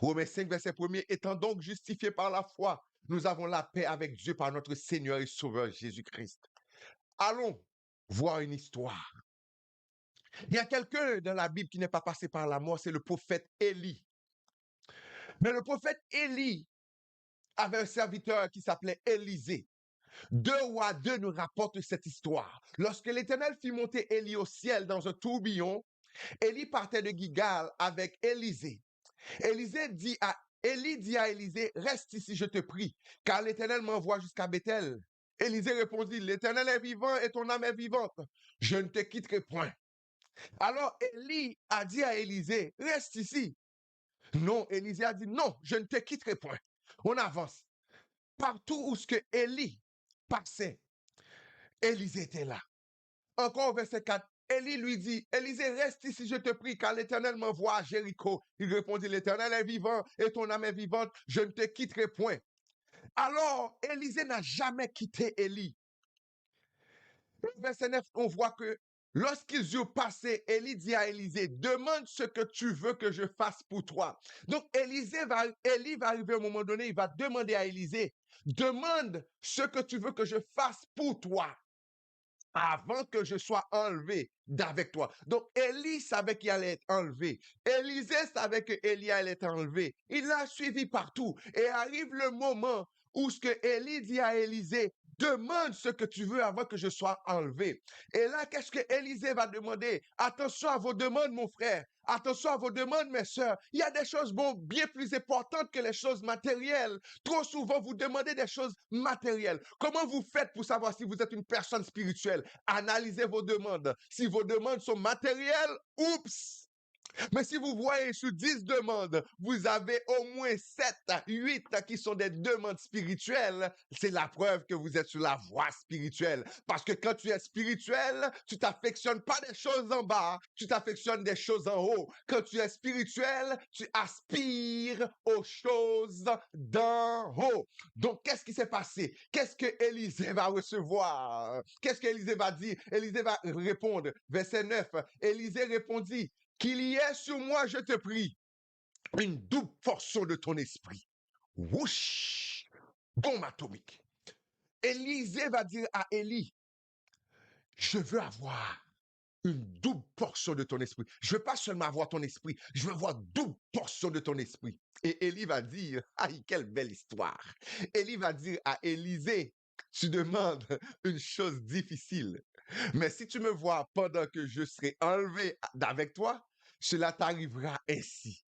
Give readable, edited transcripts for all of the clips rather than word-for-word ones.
Romains 5, verset 1er, étant donc justifiés par la foi, nous avons la paix avec Dieu par notre Seigneur et Sauveur Jésus-Christ. Allons voir une histoire. Il y a quelqu'un dans la Bible qui n'est pas passé par la mort, c'est le prophète Élie. Mais le prophète Élie avait un serviteur qui s'appelait Élisée. 2 Rois 2 nous rapporte cette histoire. Lorsque l'Éternel fit monter Élie au ciel dans un tourbillon, Élie partait de Gilgal avec Élisée. Élie dit à Élisée, reste ici, je te prie, car l'Éternel m'envoie jusqu'à Bethel. Élisée répondit, l'Éternel est vivant et ton âme est vivante. Je ne te quitterai point. Alors Élie a dit à Élisée, reste ici. Non, Élisée a dit, non, je ne te quitterai point. On avance. Partout où ce que Élie passait, Élisée était là. Encore au verset 4, Élie lui dit, Élisée, reste ici, je te prie, car l'Éternel m'envoie à Jéricho. Il répondit, l'Éternel est vivant et ton âme est vivante, je ne te quitterai point. Alors, Élisée n'a jamais quitté Élie. Au verset 9, on voit que lorsqu'ils eurent passé, Élie dit à Élisée, demande ce que tu veux que je fasse pour toi. Donc, Élie va arriver à un moment donné, il va demander à Élisée, demande ce que tu veux que je fasse pour toi avant que je sois enlevé d'avec toi. Donc, Élie savait qu'il allait être enlevé. Élisée savait que Élie allait être enlevé. Il l'a suivi partout. Et arrive le moment où ce que Élie dit à Élisée, demande ce que tu veux avant que je sois enlevé. Et là, qu'est-ce que Élisée va demander? Attention à vos demandes, mon frère. Attention à vos demandes, mes sœurs. Il y a des choses bien plus importantes que les choses matérielles. Trop souvent, vous demandez des choses matérielles. Comment vous faites pour savoir si vous êtes une personne spirituelle? Analysez vos demandes. Si vos demandes sont matérielles, oups! Mais si vous voyez sur 10 demandes, vous avez au moins 7, 8 qui sont des demandes spirituelles, c'est la preuve que vous êtes sur la voie spirituelle. Parce que quand tu es spirituel, tu t'affectionnes pas des choses en bas, tu t'affectionnes des choses en haut. Quand tu es spirituel, tu aspires aux choses d'en haut. Donc, qu'est-ce qui s'est passé? Qu'est-ce que Élisée va recevoir? Qu'est-ce qu'Élisée va dire? Élisée va répondre. Verset 9. Élisée répondit, qu'il y ait sur moi, je te prie, une double portion de ton esprit. Whoosh! Bombe atomique. Élisée va dire à Élie, je veux avoir une double portion de ton esprit. Je veux pas seulement avoir ton esprit, je veux avoir double portion de ton esprit. Et Élie va dire, aïe, quelle belle histoire. Élie va dire à Élisée, tu demandes une chose difficile. Mais si tu me vois pendant que je serai enlevé d'avec toi, cela t'arrivera ainsi.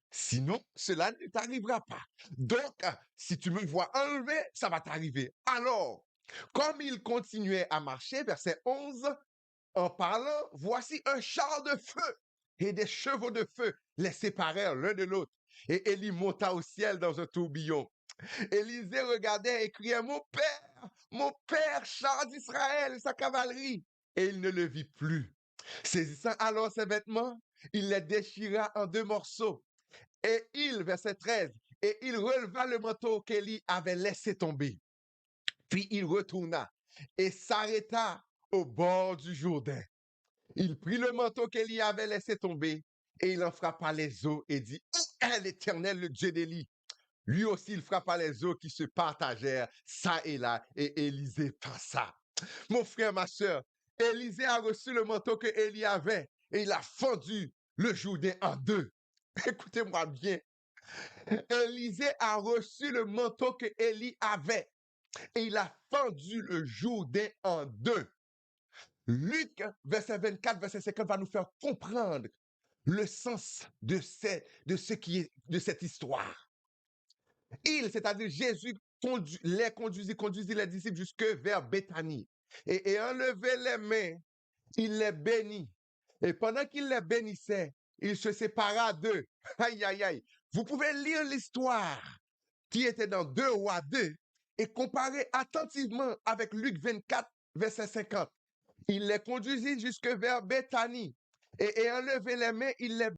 Sinon, cela ne t'arrivera pas. Donc, si tu me vois enlevé, ça va t'arriver. Alors, comme il continuait à marcher, verset 11, en parlant, voici un char de feu et des chevaux de feu les séparèrent l'un de l'autre. Et Élie monta au ciel dans un tourbillon. Élisée regardait et criait, mon père, char d'Israël, sa cavalerie. Et il ne le vit plus. Saisissant alors ses vêtements, il les déchira en 2 morceaux. Et verset 13, et il releva le manteau qu'Élie avait laissé tomber. Puis il retourna et s'arrêta au bord du Jourdain. Il prit le manteau qu'Élie avait laissé tomber et il en frappa les eaux et dit, où est l'Éternel, le Dieu d'Élie? Lui aussi, il frappa les eaux qui se partagèrent ça et là, et Élisée passa. Mon frère, ma soeur, Élisée a reçu le manteau que Élie avait et il a fendu le Jourdain en 2. Écoutez-moi bien. Élisée a reçu le manteau que Élie avait et il a fendu le Jourdain en 2. Luc, verset 24, verset 50, va nous faire comprendre le sens de cette histoire. C'est-à-dire Jésus, conduisit les disciples jusque vers Béthanie. Et enlevé les mains, il les bénit. Et pendant qu'il les bénissait, il se sépara d'eux. Aïe, aïe, aïe. Vous pouvez lire l'histoire qui était dans 2 Rois 2 et comparer attentivement avec Luc 24, verset 50. Il les conduisit jusque vers Béthanie. Et enlevé les mains, il les